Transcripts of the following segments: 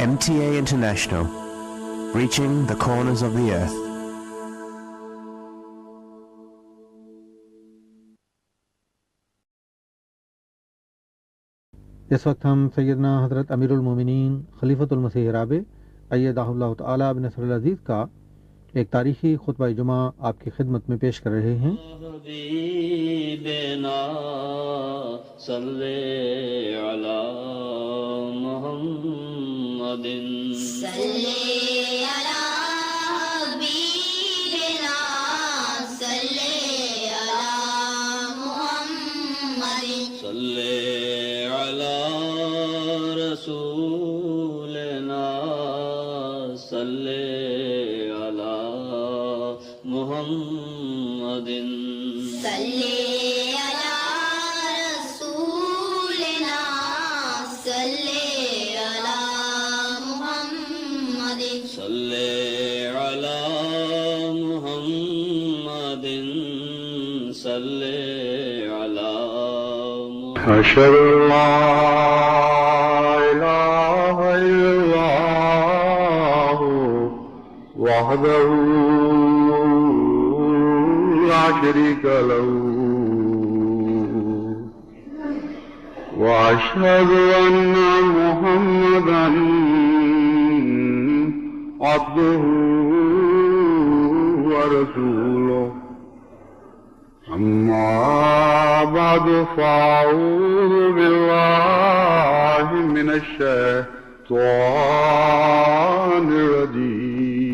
MTA International, reaching the corners of the earth. اس وقت ہم سیدنا حضرت امیر المومنین خلیفۃ المسیح رابع ایدہ اللہ تعالی بنصر العزیز کا ایک تاریخی خطبہ جمعہ آپ کی خدمت میں پیش کر رہے ہیں۔ حبیبنا صلی علی محمد صلی علی حبیبنا صلی علی محمد صلی علی رسولنا صلی علی محمد صلی علی رسولنا صلی علی محمد صلی علی محمد صلی علی محمد أشهد أن لا إله إلا الله وحده لا شريك له وأشهد أن محمدا عبده ورسوله أما بعد فأعوذ بالله من الشيطان الرجيم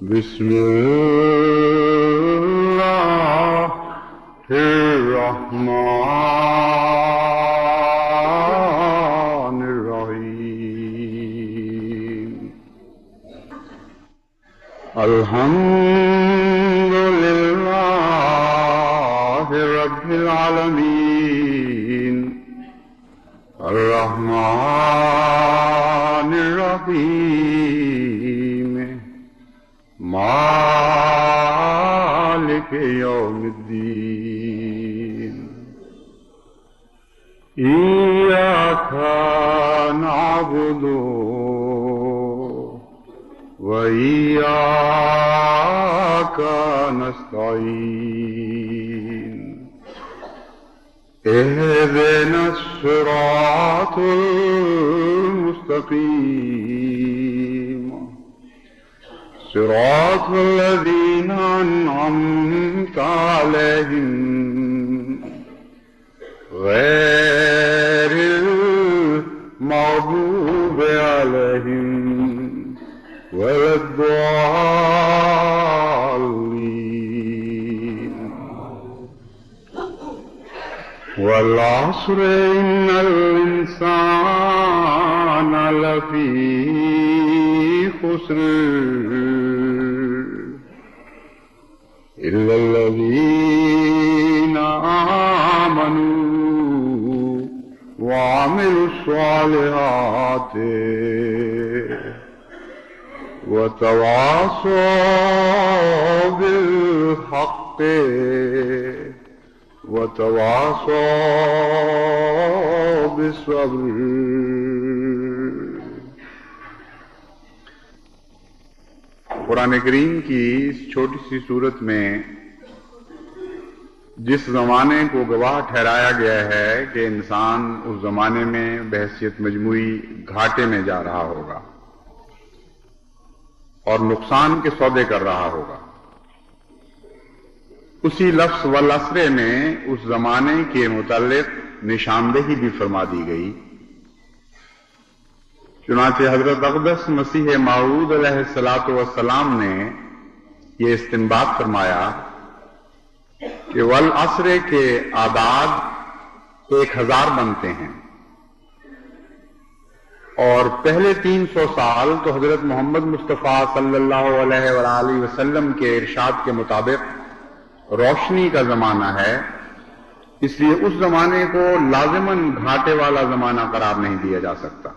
بسم الله الرحمن الرحيم الحمد لله رب العالمين الرحمن الرحيم مالك يوم الدين إياك نعبد وإياك نستعين اهدنا الصراط المستقيم صراط الذين أنعمت عليهم غير المغضوب عليهم ولا الضالين والعصر إن الإنسان لفي خسر إلا الذين آمنوا وعملوا الصالحات وتواصوا بالحق وتواصوا بالصبر۔ قرآن کریم کی اس چھوٹی سی صورت میں جس زمانے کو گواہ ٹھہرایا گیا ہے کہ انسان اس زمانے میں بحیثیت مجموعی گھاٹے میں جا رہا ہوگا اور نقصان کے سودے کر رہا ہوگا، اسی لفظ والعصر میں اس زمانے کے متعلق نشاندہی بھی فرما دی گئی۔ چنانچہ حضرت اقدس مسیح موعود علیہ السلام نے یہ استنباط فرمایا کہ والعصر کے اعداد 1000 بنتے ہیں، اور پہلے 300 سال تو حضرت محمد مصطفیٰ صلی اللہ علیہ وآلہ وسلم کے ارشاد کے مطابق روشنی کا زمانہ ہے، اس لیے اس زمانے کو لازماً گھاٹے والا زمانہ قرار نہیں دیا جا سکتا۔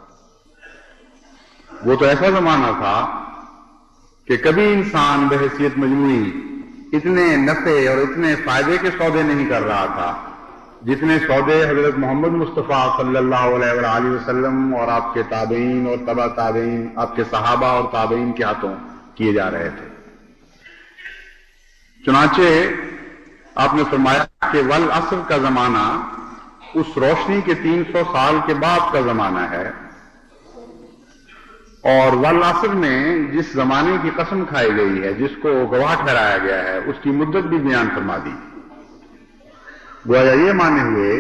وہ تو ایسا زمانہ تھا کہ کبھی انسان بحیثیت مجموعی اتنے نفع اور اتنے فائدے کے سودے نہیں کر رہا تھا جتنے سودے حضرت محمد مصطفیٰ صلی اللہ علیہ وآلہ وسلم اور آپ کے تابعین اور تبع تابعین، آپ کے صحابہ اور تابعین کے ہاتھوں کیے جا رہے تھے۔ چنانچہ آپ نے فرمایا کہ والعصر کا زمانہ اس روشنی کے 300 سال کے بعد کا زمانہ ہے، اور والعصر میں جس زمانے کی قسم کھائی گئی ہے، جس کو گواہ ٹھہرایا گیا ہے، اس کی مدت بھی بیان فرما دی۔ گویا یہ مانے ہوئے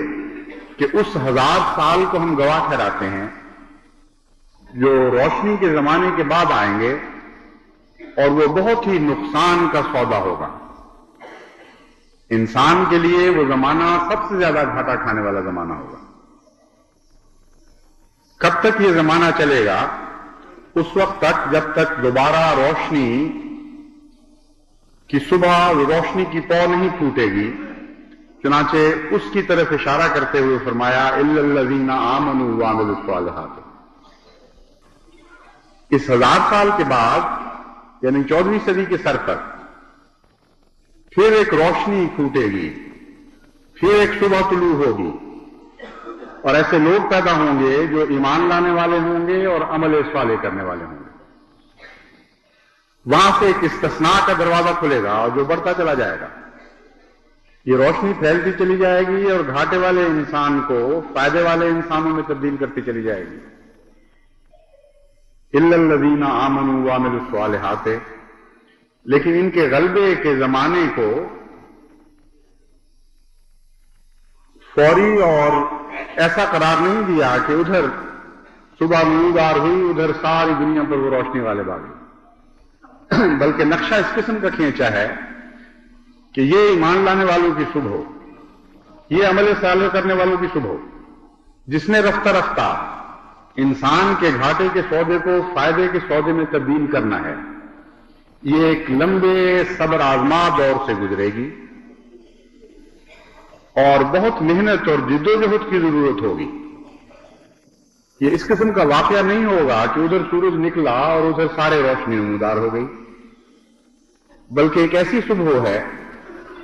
کہ اس 1000 سال کو ہم گواہ ٹھہراتے ہیں جو روشنی کے زمانے کے بعد آئیں گے، اور وہ بہت ہی نقصان کا سودا ہوگا۔ انسان کے لیے وہ زمانہ سب سے زیادہ گھاٹا کھانے والا زمانہ ہوگا۔ کب تک یہ زمانہ چلے گا؟ اس وقت تک جب تک دوبارہ روشنی کی صبح روشنی کی پو نہیں پھوٹے گی۔ چنانچہ اس کی طرف اشارہ کرتے ہوئے فرمایا الا الذین آمنوا وعملوا الصالحات۔ اس 1000 سال کے بعد یعنی 14ویں صدی کے سر پر پھر ایک روشنی پھوٹے گی، پھر ایک صبح طلوع ہوگی، اور ایسے لوگ پیدا ہوں گے جو ایمان لانے والے ہوں گے اور عمل صالح کرنے والے ہوں گے۔ وہاں سے ایک استثناء کا دروازہ کھلے گا اور جو بڑھتا چلا جائے گا، یہ روشنی پھیلتی چلی جائے گی اور گھاٹے والے انسان کو فائدے والے انسانوں میں تبدیل کرتی چلی جائے گی۔ الا الذین آمنوا وعملوا الصالحات، لیکن ان کے غلبے کے زمانے کو فوری اور ایسا قرار نہیں دیا کہ ادھر صبح نمودار ہوئی، ادھر ساری دنیا پر وہ روشنی والے باغی، بلکہ نقشہ اس قسم کا کھینچا ہے کہ یہ ایمان لانے والوں کی صبح ہو، یہ عمل صالح کرنے والوں کی صبح ہو، جس نے رفتہ رفتہ انسان کے گھاٹے کے سودے کو فائدے کے سودے میں تبدیل کرنا ہے۔ یہ ایک لمبے صبر آزما دور سے گزرے گی اور بہت محنت اور جد و جہد کی ضرورت ہوگی۔ یہ اس قسم کا واقعہ نہیں ہوگا کہ ادھر سورج نکلا اور ادھر سارے روشنی نمودار ہو گئی، بلکہ ایک ایسی صبح ہے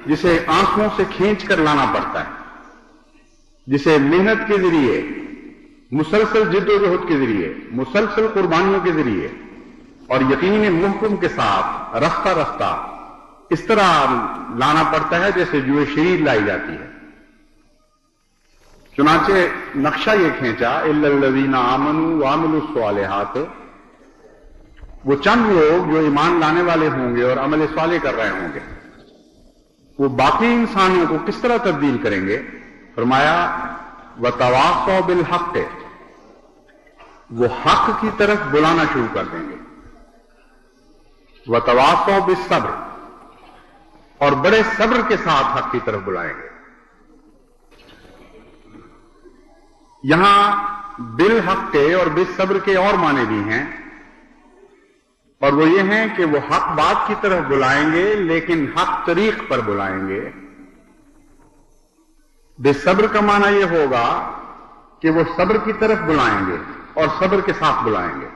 جسے آنکھوں سے کھینچ کر لانا پڑتا ہے، جسے محنت کے ذریعے، مسلسل جد و جہد کے ذریعے، مسلسل قربانیوں کے ذریعے اور یقین محکم کے ساتھ رفتہ رفتہ اس طرح لانا پڑتا ہے جیسے جوئے شریر لائی جاتی ہے۔ چنانچہ نقشہ یہ کھینچا الا الذین آمنوا وعملوا الصالحات، وہ چند لوگ جو ایمان لانے والے ہوں گے اور عمل صالح کر رہے ہوں گے، وہ باقی انسانوں کو کس طرح تبدیل کریں گے؟ فرمایا وتواصوا بالحق، وہ حق کی طرف بلانا شروع کر دیں گے، وتواصوا بالصبر، اور بڑے صبر کے ساتھ حق کی طرف بلائیں گے۔ یہاں بالحق کے اور بالصبر کے اور معنی بھی ہیں، اور وہ یہ ہیں کہ وہ حق بات کی طرف بلائیں گے لیکن حق طریق پر بلائیں گے۔ بے صبر کا معنی یہ ہوگا کہ وہ صبر کی طرف بلائیں گے اور صبر کے ساتھ بلائیں گے۔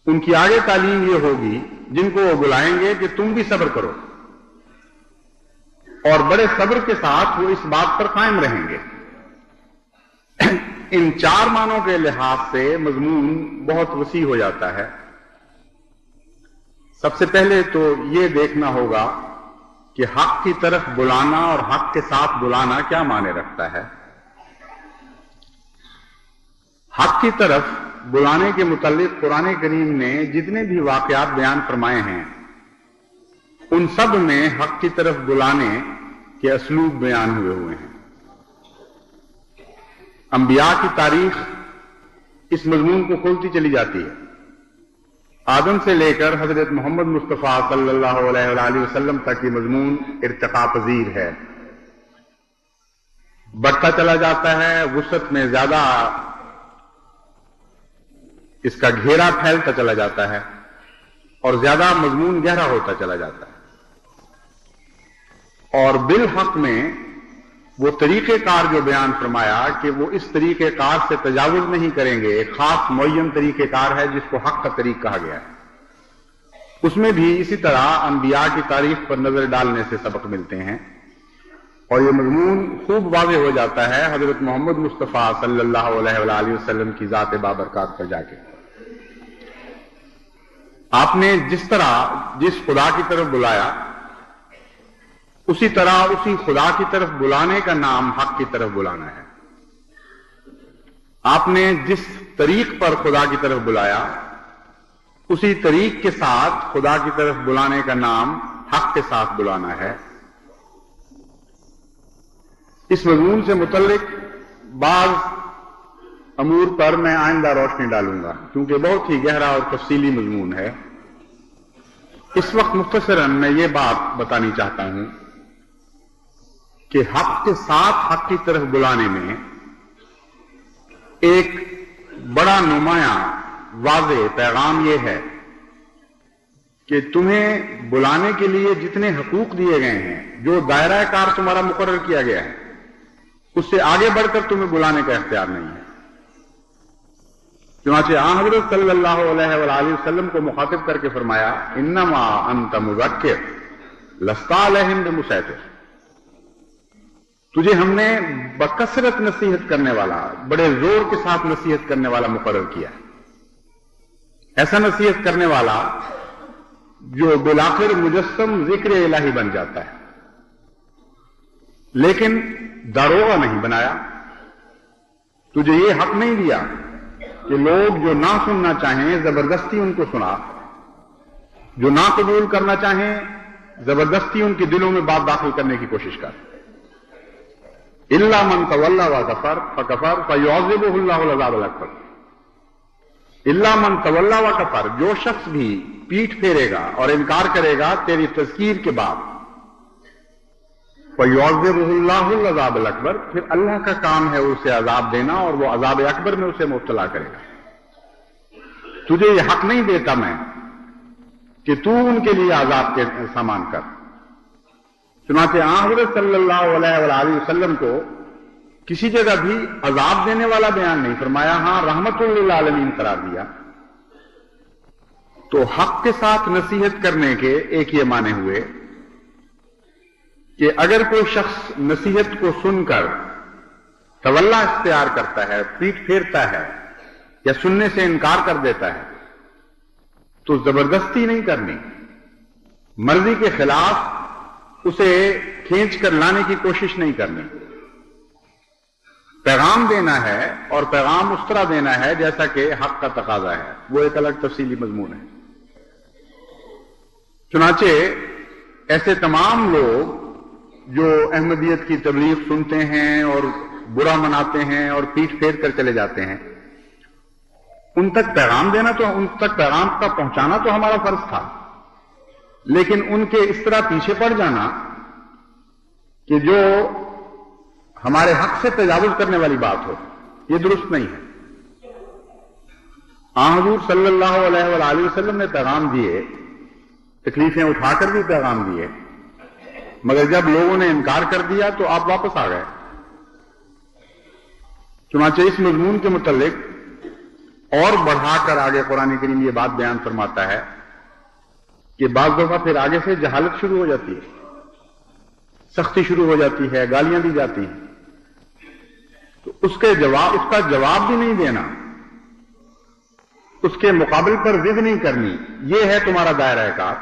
ان کی آگے تعلیم یہ ہوگی جن کو وہ بلائیں گے کہ تم بھی صبر کرو، اور بڑے صبر کے ساتھ وہ اس بات پر قائم رہیں گے۔ ان 4 معنوں کے لحاظ سے مضمون بہت وسیع ہو جاتا ہے۔ سب سے پہلے تو یہ دیکھنا ہوگا کہ حق کی طرف بلانا اور حق کے ساتھ بلانا کیا معنی رکھتا ہے۔ حق کی طرف بلانے کے متعلق قرآن کریم نے جتنے بھی واقعات بیان فرمائے ہیں، ان سب میں حق کی طرف بلانے کے اسلوب بیان ہوئے ہیں۔ انبیاء کی تاریخ اس مضمون کو کھولتی چلی جاتی ہے۔ آدم سے لے کر حضرت محمد مصطفیٰ صلی اللہ علیہ وآلہ وسلم تک یہ مضمون ارتقا پذیر ہے، بڑھتا چلا جاتا ہے، وسعت میں زیادہ اس کا گھیرا پھیلتا چلا جاتا ہے اور زیادہ مضمون گہرا ہوتا چلا جاتا ہے۔ اور بالحق میں وہ طریقہ کار جو بیان فرمایا کہ وہ اس طریقہ کار سے تجاوز نہیں کریں گے، ایک خاص معین طریقہ کار ہے جس کو حق کا طریق کہا گیا ہے۔ اس میں بھی اسی طرح انبیاء کی تاریخ پر نظر ڈالنے سے سبق ملتے ہیں۔ اور یہ مضمون خوب واضح ہو جاتا ہے حضرت محمد مصطفیٰ صلی اللہ علیہ وآلہ وسلم کی ذات بابرکات پر جا کے. آپ نے جس طرح جس خدا کی طرف بلایا اسی طرح اسی خدا کی طرف بلانے کا نام حق کی طرف بلانا ہے. آپ نے جس طریق پر خدا کی طرف بلایا اسی طریق کے ساتھ خدا کی طرف بلانے کا نام حق کے ساتھ بلانا ہے. اس مضمون سے متعلق بعض امور پر میں آئندہ روشنی ڈالوں گا کیونکہ بہت ہی گہرا اور تفصیلی مضمون ہے. اس وقت مختصراً میں یہ بات بتانی چاہتا ہوں کہ حق کے ساتھ حق کی طرف بلانے میں ایک بڑا نمایاں واضح پیغام یہ ہے کہ تمہیں بلانے کے لیے جتنے حقوق دیے گئے ہیں، جو دائرہ کار تمہارا مقرر کیا گیا ہے، اس سے آگے بڑھ کر تمہیں بلانے کا اختیار نہیں ہے. چنانچہ آن حضرت صلی اللہ علیہ وآلہ وسلم کو مخاطب کر کے فرمایا انما انت مذکر لست علیہم بمسیطر. تجھے ہم نے بکثرت نصیحت کرنے والا، بڑے زور کے ساتھ نصیحت کرنے والا مقرر کیا ہے. ایسا نصیحت کرنے والا جو بالآخر مجسم ذکر الہی بن جاتا ہے، لیکن داروغہ نہیں بنایا. تجھے یہ حق نہیں دیا کہ لوگ جو نہ سننا چاہیں زبردستی ان کو سنا، جو نہ قبول کرنا چاہیں زبردستی ان کے دلوں میں بات داخل کرنے کی کوشش کر. الا من تولی وکفر فکفر فیعذبہ اللہ العذاب الاکبر. الا من تولی وکفر، جو شخص بھی پیٹھ پھیرے گا اور انکار کرے گا تیری تذکیر کے بعد، فیعذبہ اللہ العذاب الاکبر، پھر اللہ کا کام ہے اسے عذاب دینا اور وہ عذاب اکبر میں اسے مبتلا کرے گا. تجھے یہ حق نہیں دیتا میں کہ تو ان کے لیے عذاب کے سامان کر. چنانچہ حضرت صلی اللہ علیہ وآلہ وسلم کو کسی جگہ بھی عذاب دینے والا بیان نہیں فرمایا، ہاں رحمت للعالمین قرار دیا. تو حق کے ساتھ نصیحت کرنے کے ایک یہ معنی ہوئے کہ اگر کوئی شخص نصیحت کو سن کر تولا اختیار کرتا ہے، پیٹ پھیرتا ہے یا سننے سے انکار کر دیتا ہے تو زبردستی نہیں کرنی، مرضی کے خلاف اسے کھینچ کر لانے کی کوشش نہیں کرنی. پیغام دینا ہے اور پیغام اس طرح دینا ہے جیسا کہ حق کا تقاضا ہے، وہ ایک الگ تفصیلی مضمون ہے. چنانچہ ایسے تمام لوگ جو احمدیت کی تبلیغ سنتے ہیں اور برا مناتے ہیں اور پیٹ پھیر کر چلے جاتے ہیں، ان تک پیغام دینا، تو ان تک پیغام کا پہنچانا تو ہمارا فرض تھا، لیکن ان کے اس طرح پیچھے پڑ جانا کہ جو ہمارے حق سے تجاوز کرنے والی بات ہو، یہ درست نہیں ہے. حضور صلی اللہ علیہ وآلہ وسلم نے پیغام دیے، تکلیفیں اٹھا کر بھی پیغام دیے، مگر جب لوگوں نے انکار کر دیا تو آپ واپس آ گئے. چنانچہ اس مضمون کے متعلق اور بڑھا کر آگے قرآن کریم یہ بات بیان فرماتا ہے کہ بعض دفعہ پھر آگے سے جہالت شروع ہو جاتی ہے، سختی شروع ہو جاتی ہے، گالیاں دی جاتی ہیں، تو اس کا جواب بھی نہیں دینا، اس کے مقابل پر ضد نہیں کرنی، یہ ہے تمہارا دائرہ کار.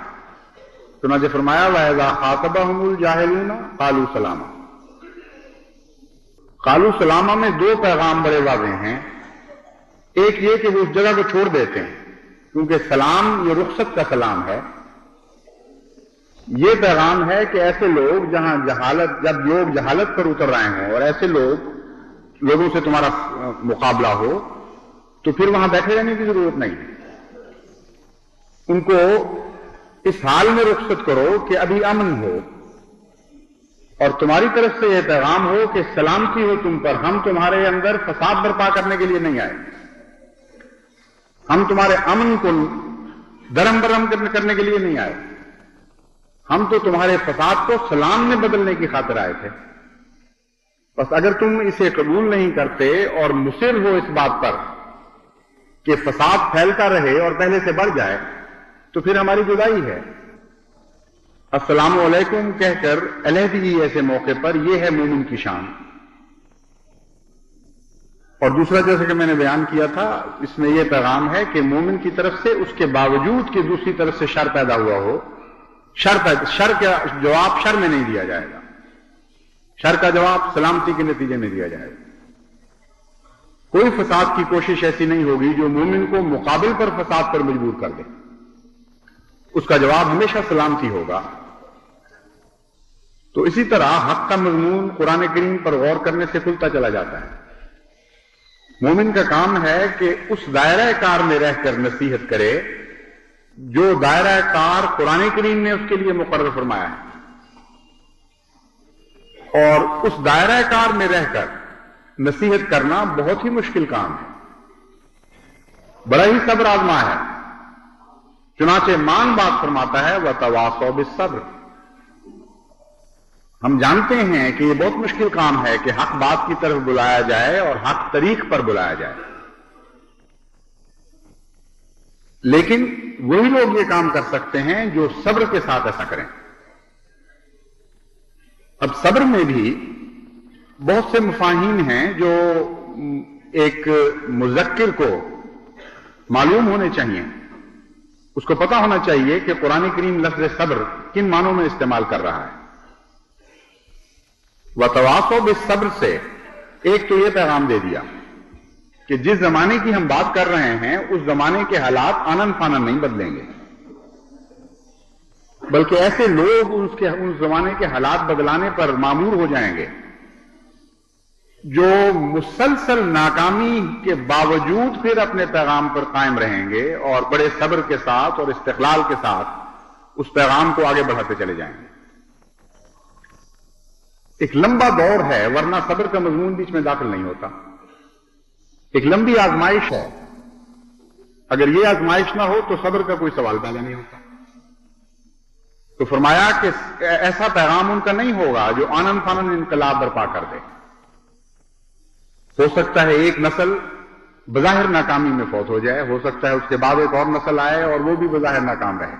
چنانچہ فرمایا وَإِذَا خَاطَبَهُمُ الْجَاهِلُونَ قَالُوا سَلَامًا. قالوا سلامہ میں دو پیغام بڑے واضح ہیں. ایک یہ کہ وہ اس جگہ کو چھوڑ دیتے ہیں کیونکہ سلام یہ رخصت کا سلام ہے. یہ پیغام ہے کہ ایسے لوگ جہاں جب لوگ جہالت پر اتر رہے ہوں اور ایسے لوگوں سے تمہارا مقابلہ ہو تو پھر وہاں بیٹھے رہنے کی ضرورت نہیں. ان کو اس حال میں رخصت کرو کہ ابھی امن ہو اور تمہاری طرف سے یہ پیغام ہو کہ سلامتی ہو تم پر، ہم تمہارے اندر فساد برپا کرنے کے لیے نہیں آئے، ہم تمہارے امن کو درہم برہم کرنے کے لیے نہیں آئے، ہم تو تمہارے فساد کو سلام میں بدلنے کی خاطر آئے تھے. بس اگر تم اسے قبول نہیں کرتے اور مصر ہو اس بات پر کہ فساد پھیلتا رہے اور پہلے سے بڑھ جائے تو پھر ہماری جدائی ہے. السلام علیکم کہہ کر علیحدگی ایسے موقع پر یہ ہے مومن کی شان. اور دوسرا جیسے کہ میں نے بیان کیا تھا اس میں یہ پیغام ہے کہ مومن کی طرف سے اس کے باوجود کہ دوسری طرف سے شر پیدا ہوا ہو، شر کا جواب شر میں نہیں دیا جائے گا، شر کا جواب سلامتی کے نتیجے میں دیا جائے گا. کوئی فساد کی کوشش ایسی نہیں ہوگی جو مومن کو مقابل پر فساد پر مجبور کر دے. اس کا جواب ہمیشہ سلامتی ہوگا. تو اسی طرح حق کا مضمون قرآن کریم پر غور کرنے سے کھلتا چلا جاتا ہے. مومن کا کام ہے کہ اس دائرہ کار میں رہ کر نصیحت کرے جو دائرہ کار قرآن کریم نے اس کے لیے مقرر فرمایا ہے، اور اس دائرہ کار میں رہ کر نصیحت کرنا بہت ہی مشکل کام ہے، بڑا ہی صبر آزما ہے. چنانچہ مان بات فرماتا ہے وَتَوَاصَوْا بِالصَّبْرِ. ہم جانتے ہیں کہ یہ بہت مشکل کام ہے کہ حق بات کی طرف بلایا جائے اور حق طریق پر بلایا جائے، لیکن وہی لوگ یہ کام کر سکتے ہیں جو صبر کے ساتھ ایسا کریں. اب صبر میں بھی بہت سے مفاہیم ہیں جو ایک مذکر کو معلوم ہونے چاہیے. اس کو پتا ہونا چاہیے کہ قرآن کریم لفظ صبر کن معنوں میں استعمال کر رہا ہے. وَتَوَاصَوْا بِالصَّبْرِ سے ایک تو یہ پیغام دے دیا کہ جس زمانے کی ہم بات کر رہے ہیں اس زمانے کے حالات آنن فانن نہیں بدلیں گے، بلکہ ایسے لوگ اس زمانے کے حالات بدلانے پر مامور ہو جائیں گے جو مسلسل ناکامی کے باوجود پھر اپنے پیغام پر قائم رہیں گے اور بڑے صبر کے ساتھ اور استقلال کے ساتھ اس پیغام کو آگے بڑھاتے چلے جائیں گے. ایک لمبا دور ہے، ورنہ صبر کا مضمون بیچ میں داخل نہیں ہوتا. ایک لمبی آزمائش ہے، اگر یہ آزمائش نہ ہو تو صبر کا کوئی سوال پیدا نہیں ہوتا. تو فرمایا کہ ایسا پیغام ان کا نہیں ہوگا جو آنن فانن انقلاب برپا کر دے. ہو سکتا ہے ایک نسل بظاہر ناکامی میں فوت ہو جائے، ہو سکتا ہے اس کے بعد ایک اور نسل آئے اور وہ بھی بظاہر ناکام رہے،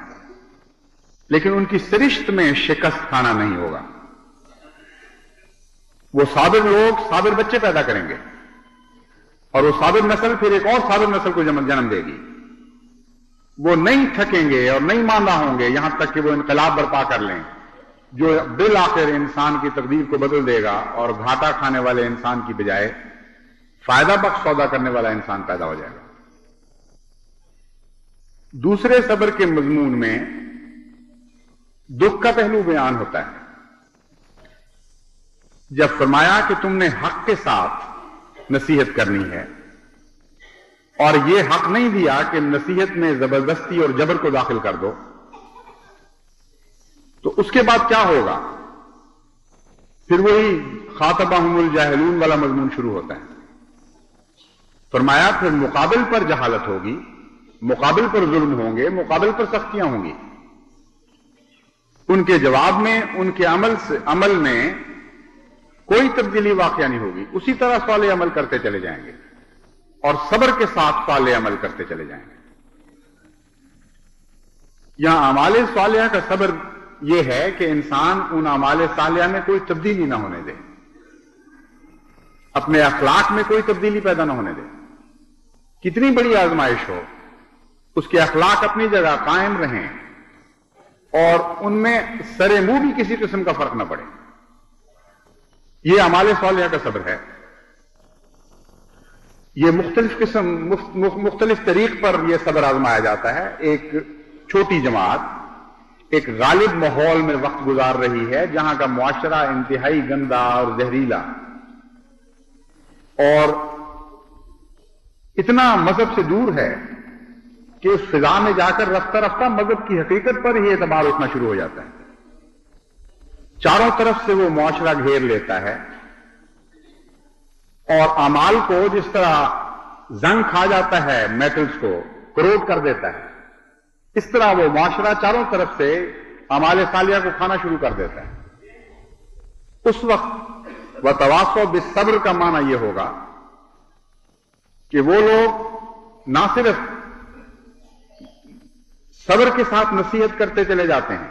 لیکن ان کی سرشت میں شکست کھانا نہیں ہوگا. وہ صابر لوگ صابر بچے پیدا کریں گے اور وہ صابر نسل پھر ایک اور صابر نسل کو جنم دے گی. وہ نہیں تھکیں گے اور نہیں ماندہ ہوں گے یہاں تک کہ وہ انقلاب برپا کر لیں جو بالآخر انسان کی تقدیر کو بدل دے گا اور گھاٹا کھانے والے انسان کی بجائے فائدہ بخش سودا کرنے والا انسان پیدا ہو جائے گا. دوسرے صبر کے مضمون میں دکھ کا پہلو بیان ہوتا ہے. جب فرمایا کہ تم نے حق کے ساتھ نصیحت کرنی ہے اور یہ حق نہیں دیا کہ نصیحت میں زبردستی اور جبر کو داخل کر دو، تو اس کے بعد کیا ہوگا؟ پھر وہی خاطبہم الجاہلون والا مضمون شروع ہوتا ہے. فرمایا پھر مقابل پر جہالت ہوگی، مقابل پر ظلم ہوں گے، مقابل پر سختیاں ہوں گی. ان کے جواب میں ان کے عمل میں کوئی تبدیلی واقعہ نہیں ہوگی، اسی طرح صالح عمل کرتے چلے جائیں گے اور صبر کے ساتھ صالح عمل کرتے چلے جائیں گے. یہاں اعمال صالحہ کا صبر یہ ہے کہ انسان ان اعمال صالحہ میں کوئی تبدیلی نہ ہونے دے، اپنے اخلاق میں کوئی تبدیلی پیدا نہ ہونے دے. کتنی بڑی آزمائش ہو، اس کے اخلاق اپنی جگہ قائم رہیں اور ان میں سر منہ بھی کسی قسم کا فرق نہ پڑے. یہ اعمال صالحہ کا صبر ہے. یہ مختلف طریق پر یہ صبر آزمایا جاتا ہے. ایک چھوٹی جماعت ایک غالب ماحول میں وقت گزار رہی ہے جہاں کا معاشرہ انتہائی گندا اور زہریلا اور اتنا مذہب سے دور ہے کہ اس فضا میں جا کر رفتہ رفتہ مذہب کی حقیقت پر ہی اعتبار اٹھنا شروع ہو جاتا ہے. چاروں طرف سے وہ معاشرہ گھیر لیتا ہے اور اعمال کو جس طرح زنگ کھا جاتا ہے میٹلز کو کروٹ کر دیتا ہے، اس طرح وہ معاشرہ چاروں طرف سے اعمال صالحہ کو کھانا شروع کر دیتا ہے. اس وقت وَتَوَاصَوْا بِالصَّبْرِ کا معنی یہ ہوگا کہ وہ لوگ نہ صرف صبر کے ساتھ نصیحت کرتے چلے جاتے ہیں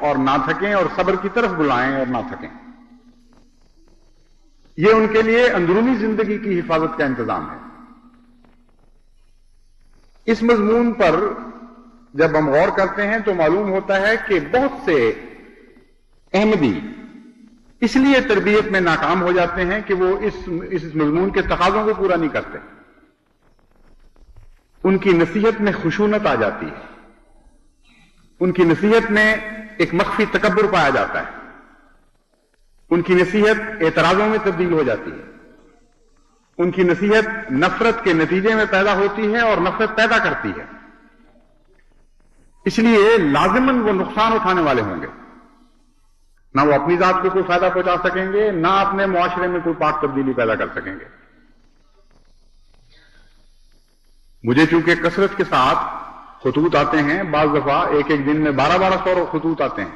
اور نہ تھکیں اور صبر کی طرف بلائیں اور نہ تھکیں. یہ ان کے لیے اندرونی زندگی کی حفاظت کا انتظام ہے. اس مضمون پر جب ہم غور کرتے ہیں تو معلوم ہوتا ہے کہ بہت سے احمدی اس لیے تربیت میں ناکام ہو جاتے ہیں کہ وہ اس مضمون کے تقاضوں کو پورا نہیں کرتے. ان کی نصیحت میں خشونت آ جاتی ہے, ان کی نصیحت میں ایک مخفی تکبر پایا جاتا ہے, ان کی نصیحت اعتراضوں میں تبدیل ہو جاتی ہے, ان کی نصیحت نفرت کے نتیجے میں پیدا ہوتی ہے اور نفرت پیدا کرتی ہے. اس لیے لازماً وہ نقصان اٹھانے والے ہوں گے. نہ وہ اپنی ذات کو کوئی فائدہ پہنچا سکیں گے, نہ اپنے معاشرے میں کوئی پاک تبدیلی پیدا کر سکیں گے. مجھے چونکہ کثرت کے ساتھ خطوط آتے ہیں, بعض دفعہ ایک دن میں 1200 خطوط آتے ہیں,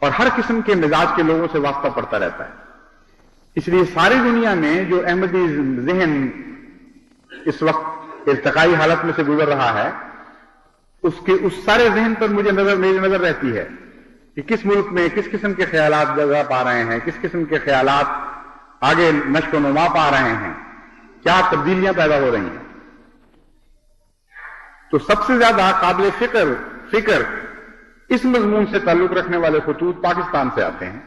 اور ہر قسم کے مزاج کے لوگوں سے واسطہ پڑتا رہتا ہے. اس لیے ساری دنیا میں جو احمدی ذہن اس وقت ارتقائی حالت میں سے گزر رہا ہے, اس سارے ذہن پر میری نظر رہتی ہے کہ کس ملک میں کس قسم کے خیالات جگہ پا رہے ہیں, کس قسم کے خیالات آگے نشو و نما پا رہے ہیں, کیا تبدیلیاں پیدا ہو رہی ہیں. تو سب سے زیادہ قابل فکر اس مضمون سے تعلق رکھنے والے خطوط پاکستان سے آتے ہیں.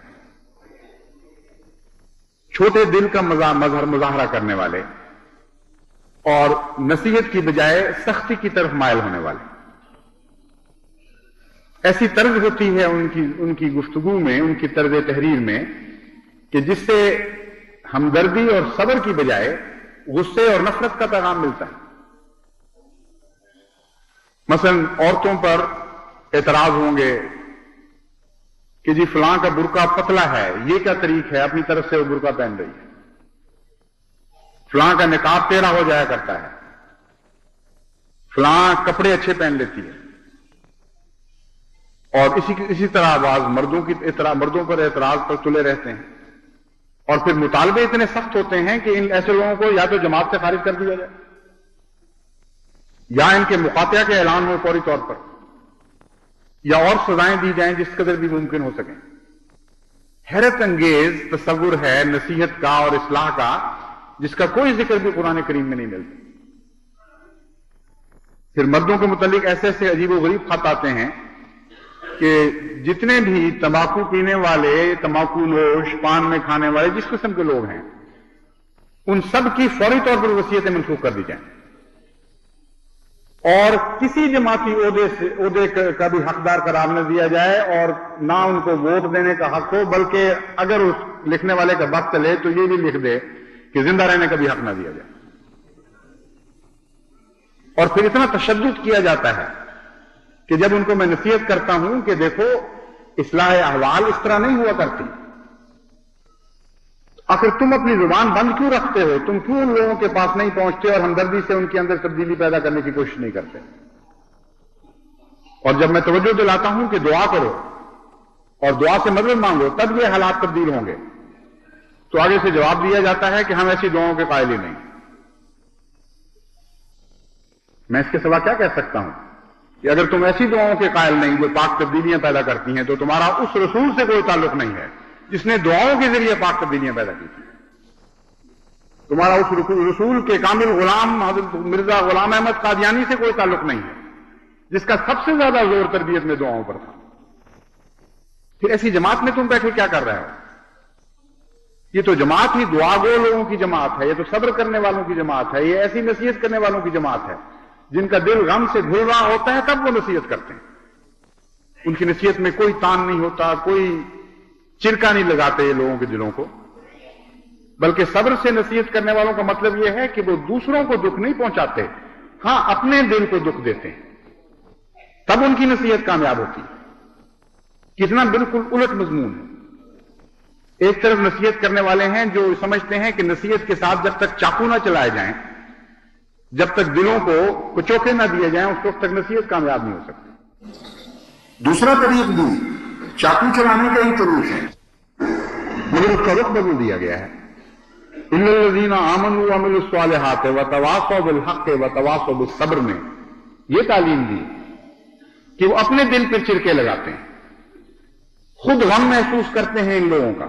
چھوٹے دل کا مظاہرہ کرنے والے اور نصیحت کی بجائے سختی کی طرف مائل ہونے والے. ایسی طرز ہوتی ہے ان کی گفتگو میں, ان کی طرز تحریر میں, کہ جس سے ہمدردی اور صبر کی بجائے غصے اور نفرت کا پیغام ملتا ہے. مثلا عورتوں پر اعتراض ہوں گے کہ جی فلاں کا برقع پتلا ہے, یہ کیا طریق ہے, اپنی طرف سے وہ برقع پہن رہی ہے. فلاں کا نقاب ٹیڑھا ہو جایا کرتا ہے, فلاں کپڑے اچھے پہن لیتی ہے. اور اسی طرح بعض مردوں پر اعتراض پر تلے رہتے ہیں, اور پھر مطالبے اتنے سخت ہوتے ہیں کہ ان ایسے لوگوں کو یا تو جماعت سے خارج کر دیا جائے, یا ان کے مقاطعہ کے اعلان ہو فوری طور پر, یا اور سزائیں دی جائیں جس قدر بھی ممکن ہو سکیں. حیرت انگیز تصور ہے نصیحت کا اور اصلاح کا, جس کا کوئی ذکر بھی قرآن کریم میں نہیں ملتا. پھر مردوں کے متعلق ایسے عجیب و غریب خط آتے ہیں کہ جتنے بھی تمباکو پینے والے, تمباکو نوش, پان میں کھانے والے جس قسم کے لوگ ہیں, ان سب کی فوری طور پر وصیتیں منسوخ کر دی جائیں, اور کسی جماعتی عہدے کا بھی حقدار قرار نہ دیا جائے, اور نہ ان کو ووٹ دینے کا حق ہو, بلکہ اگر اس لکھنے والے کا بخت چلے تو یہ بھی لکھ دے کہ زندہ رہنے کا بھی حق نہ دیا جائے. اور پھر اتنا تشدد کیا جاتا ہے کہ جب ان کو میں نصیحت کرتا ہوں کہ دیکھو اصلاح احوال اس طرح نہیں ہوا کرتی, آخر تم اپنی زبان بند کیوں رکھتے ہو, تم کیوں ان لوگوں کے پاس نہیں پہنچتے اور ہمدردی سے ان کے اندر تبدیلی پیدا کرنے کی کوشش نہیں کرتے. اور جب میں توجہ دلاتا ہوں کہ دعا کرو اور دعا سے مدد مانگو تب یہ حالات تبدیل ہوں گے, تو آگے سے جواب دیا جاتا ہے کہ ہم ایسی دعاؤں کے قائل ہی نہیں. میں اس کے سوا کیا کہہ سکتا ہوں کہ اگر تم ایسی دعاؤں کے قائل نہیں جو پاک تبدیلیاں پیدا کرتی ہیں, تو تمہارا اس رسول سے کوئی تعلق نہیں ہے جس نے دعاؤں کے ذریعے پاک تبدیلیاں پیدا کی تھی. تمہارا اس رسول کے کامل غلام حضرت مرزا غلام احمد قادیانی سے کوئی تعلق نہیں ہے جس کا سب سے زیادہ زور تربیت میں دعاؤں پر تھا. پھر ایسی جماعت میں تم بیٹھے کیا کر رہے ہو؟ یہ تو جماعت ہی دعا گو لوگوں کی جماعت ہے, یہ تو صبر کرنے والوں کی جماعت ہے, یہ ایسی نصیحت کرنے والوں کی جماعت ہے جن کا دل غم سے گھل رہا ہوتا ہے تب وہ نصیحت کرتے ہیں. ان کی نصیحت میں کوئی تان نہیں ہوتا, کوئی چرکا نہیں لگاتے یہ لوگوں کے دلوں کو, بلکہ صبر سے نصیحت کرنے والوں کا مطلب یہ ہے کہ وہ دوسروں کو دکھ نہیں پہنچاتے, ہاں اپنے دل کو دکھ دیتے ہیں, تب ان کی نصیحت کامیاب ہوتی ہے. کتنا بالکل الٹ مضمون ہے. ایک طرف نصیحت کرنے والے ہیں جو سمجھتے ہیں کہ نصیحت کے ساتھ جب تک چاقو نہ چلائے جائیں, جب تک دلوں کو کچوکے نہ دیے جائیں, اس وقت تک نصیحت کامیاب نہیں ہو سکتی. دوسرا طریق بھی چاقو چلانے کا ہی طریق ہے, مگر اس کا رخ بدل دیا گیا ہے. ان الذین آمنوا وعملوا الصالحات وتواصوا بالحق وتواصوا بالصبر میں یہ تعلیم دی کہ وہ اپنے دل پر چرکے لگاتے ہیں, خود غم محسوس کرتے ہیں ان لوگوں کا،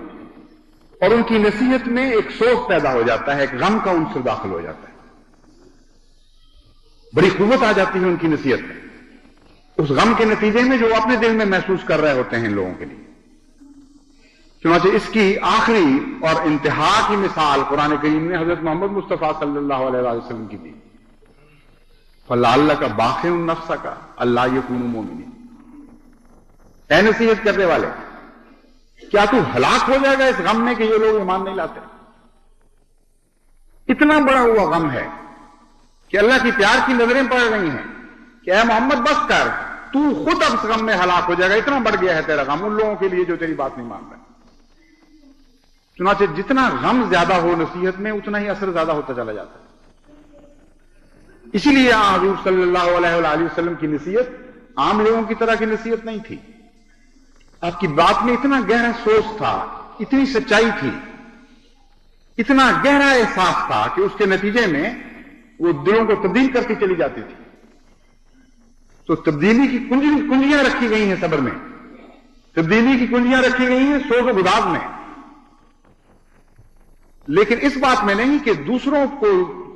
اور ان کی نصیحت میں ایک سوچ پیدا ہو جاتا ہے، ایک غم کا عنصر داخل ہو جاتا ہے، بڑی قوت آ جاتی ہے ان کی نصیحت میں، اس غم کے نتیجے میں جو اپنے دل میں محسوس کر رہے ہوتے ہیں ان لوگوں کے لیے۔ چنانچہ اس کی آخری اور انتہا کی مثال قرآن کریم نے حضرت محمد مصطفیٰ صلی اللہ علیہ وسلم کی دی، فَلَعَلَّكَ بَاخِعٌ نَفْسَكَ أَلَّا يَكُونُوا مُؤْمِنِينَ۔ اے نصیحت کرنے والے، کیا تو ہلاک ہو جائے گا اس غم میں کہ یہ لوگ ایمان نہیں لاتے؟ اتنا بڑا ہوا غم ہے کہ اللہ کی پیار کی نظریں پڑ رہی ہیں کہ اے محمد بس کر، تو خود اب اس غم میں ہلاک ہو جائے گا، اتنا بڑھ گیا ہے تیرا غم ان لوگوں کے لیے جو تیری بات نہیں مان رہے۔ چنانچہ جتنا غم زیادہ ہو نصیحت میں، اتنا ہی اثر زیادہ ہوتا چلا جاتا ہے۔ اسی لیے حضور صلی اللہ علیہ وآلہ وسلم کی نصیحت عام لوگوں کی طرح کی نصیحت نہیں تھی۔ آپ کی بات میں اتنا گہرا سوچ تھا، اتنی سچائی تھی، اتنا گہرا احساس تھا کہ اس کے نتیجے میں وہ دلوں کو تبدیل کرتی چلی جاتی تھی۔ تو تبدیلی کی کنجیاں رکھی گئی ہیں صبر میں، تبدیلی کی کنجیاں رکھی گئی ہیں سوز و گداز میں، لیکن اس بات میں نہیں کہ دوسروں کو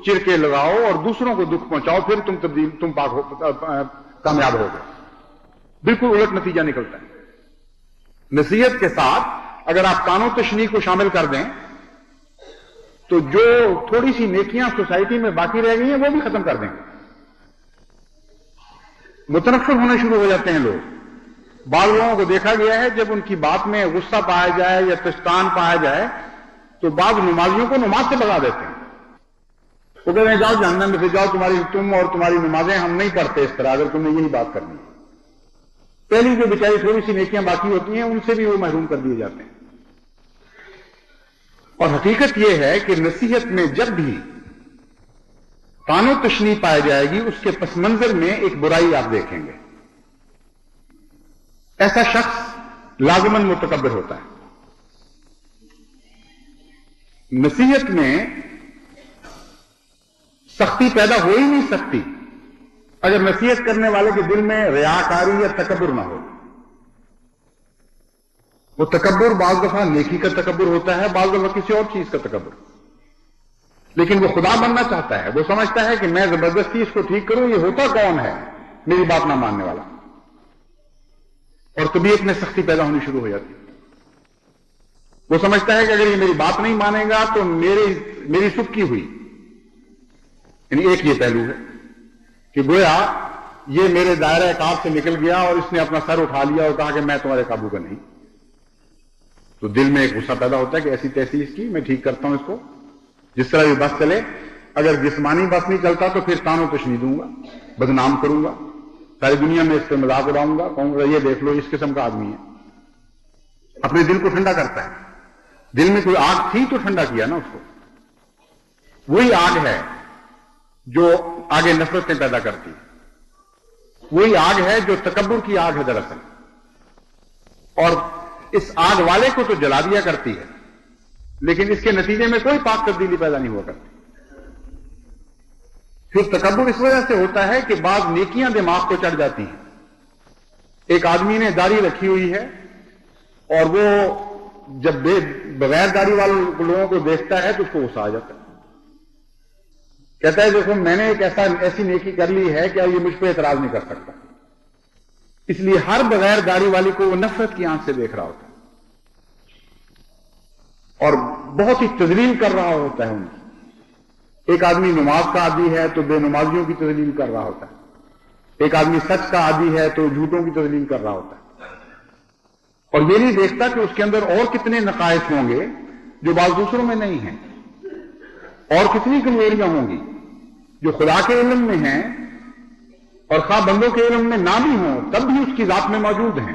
چرکے لگاؤ اور دوسروں کو دکھ پہنچاؤ پھر تم کامیاب ہو گئے۔ بالکل الٹ نتیجہ نکلتا ہے۔ نصیحت کے ساتھ اگر آپ کان و تشنیع کو شامل کر دیں تو جو تھوڑی سی نیکیاں سوسائٹی میں باقی رہ گئی ہیں وہ بھی ختم کر دیں گے۔ متنفر ہونے شروع ہو جاتے ہیں لوگ۔ بعض لوگوں کو دیکھا گیا ہے جب ان کی بات میں غصہ پایا جائے یا تشتان پایا جائے تو بعض نمازیوں کو نماز سے بھگا دیتے ہیں۔ وہ کہتے ہیں جاؤ جہنم میں سے جاؤ، تم اور تمہاری نمازیں ہم نہیں پڑھتے اس طرح، اگر تم نے یہی بات کرنی ہے۔ پہلی جو بیچاری تھوڑی سی نیکیاں باقی ہوتی ہیں ان سے بھی وہ محروم کر دیے جاتے ہیں۔ اور حقیقت یہ ہے کہ نصیحت میں جب بھی طعن و تشنیع پائی جائے گی اس کے پس منظر میں ایک برائی آپ دیکھیں گے۔ ایسا شخص لازماً متکبر ہوتا ہے۔ نصیحت میں سختی پیدا ہو ہی نہیں سکتی اگر نصیحت کرنے والے کے دل میں ریاکاری یا تکبر نہ ہو۔ وہ تکبر بعض دفعہ نیکی کا تکبر ہوتا ہے، بعض دفعہ کسی اور چیز کا تکبر، لیکن وہ خدا بننا چاہتا ہے۔ وہ سمجھتا ہے کہ میں زبردستی اس کو ٹھیک کروں، یہ ہوتا کون ہے میری بات نہ ماننے والا، اور طبیعت میں سختی پیدا ہونی شروع ہو جاتی ہے۔ وہ سمجھتا ہے کہ اگر یہ میری بات نہیں مانے گا تو میری سکی ہوئی، یعنی ایک یہ پہلو ہے کہ گویا یہ میرے دائرہ کار سے نکل گیا اور اس نے اپنا سر اٹھا لیا اور کہا کہ میں تمہارے قابو کا نہیں۔ تو دل میں ایک غصہ پیدا ہوتا ہے کہ ایسی تیسی اس کی، میں ٹھیک کرتا ہوں اس کو، جس طرح بھی بس چلے۔ اگر جسمانی بس نہیں چلتا تو پھر طعن و تشنیع دوں گا، بدنام کروں گا، ساری دنیا میں اس پہ مذاق اڑاؤں گا، کہوں گا یہ دیکھ لو اس قسم کا آدمی ہے۔ اپنے دل کو ٹھنڈا کرتا ہے۔ دل میں کوئی آگ تھی تو ٹھنڈا کیا نا اس کو۔ وہی آگ ہے جو آگے نفرتیں پیدا کرتی ہے، وہی آگ ہے جو تکبر کی آگ ہے دراصل، اور اس آگ والے کو تو جلا دیا کرتی ہے لیکن اس کے نتیجے میں کوئی پاک تبدیلی پیدا نہیں ہوا کرتی۔ پھر تکبر اس وجہ سے ہوتا ہے کہ بعض نیکیاں دماغ کو چڑھ جاتی ہیں۔ ایک آدمی نے داڑھی رکھی ہوئی ہے اور وہ جب بغیر داڑھی والے لوگوں کو دیکھتا ہے تو اس کو غصہ آ جاتا ہے، کہتا ہے دیکھو میں نے ایک ایسی نیکی کر لی ہے کہ یہ مجھ پہ اعتراض نہیں کر سکتا۔ اس لیے ہر بغیر داڑھی والی کو وہ نفرت کی آنکھ سے دیکھ رہا ہوتا ہے اور بہت ہی تذلیل کر رہا ہوتا ہے ان کی۔ ایک آدمی نماز کا عادی ہے تو بے نمازیوں کی تذلیل کر رہا ہوتا ہے، ایک آدمی سچ کا عادی ہے تو جھوٹوں کی تذلیل کر رہا ہوتا ہے، اور یہ نہیں دیکھتا کہ اس کے اندر اور کتنے نقائص ہوں گے جو بعض دوسروں میں نہیں ہیں، اور کتنی کمزوریاں ہوں گی جو خدا کے علم میں ہیں اور خواہ بندوں کے علم میں نہ بھی ہوں تب بھی اس کی ذات میں موجود ہیں۔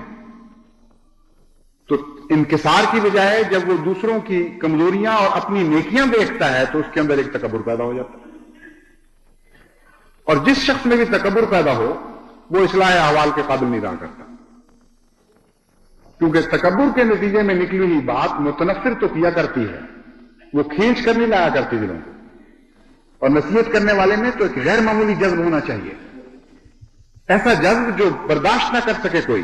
تو انکسار کی بجائے جب وہ دوسروں کی کمزوریاں اور اپنی نیکیاں دیکھتا ہے تو اس کے اندر ایک تکبر پیدا ہو جاتا ہے، اور جس شخص میں بھی تکبر پیدا ہو وہ اصلاح احوال کے قابل نہیں رہا کرتا، کیونکہ تکبر کے نتیجے میں نکلی ہوئی بات متنفر تو کیا کرتی ہے، وہ کھینچ کر نہیں لایا کرتی دلوں کو۔ اور نصیحت کرنے والے میں تو ایک غیر معمولی جذب ہونا چاہیے، ایسا جذب جو برداشت نہ کر سکے کوئی،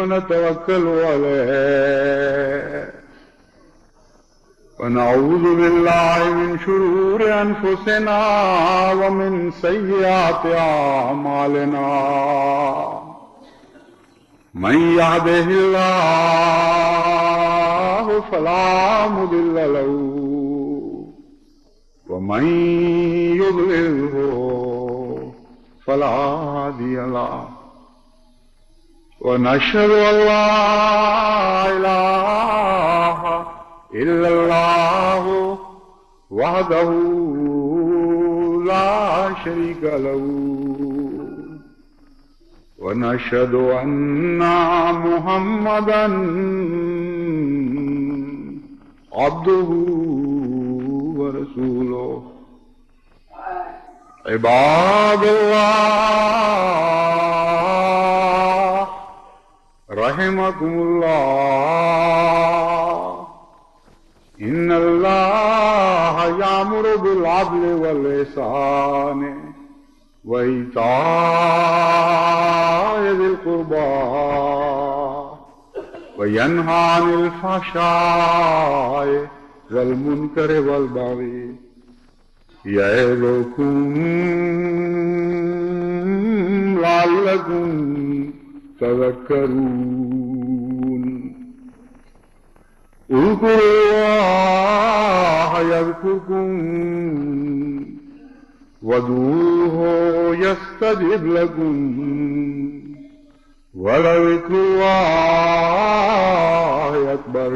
ونتوكل عليه ونعوذ بالله من شرور أنفسنا ومن سيئات أعمالنا من يهده الله فلا مضل له ومن يضلله فلا هادي له ونشهد أن لا إله إلا الله وحده لا شريك له ونشهد أن محمدا عبده ورسوله عباد الله رحمكم الله إن الله يأمر بالعدل والإحسان وإيتاء ذي القربى وينهى عن الفحشاء والمنكر والبغي يعظكم لعلكم تذكرون اذكروا الله يذكركم وادعوه يستجب لكم ولذكر الله أكبر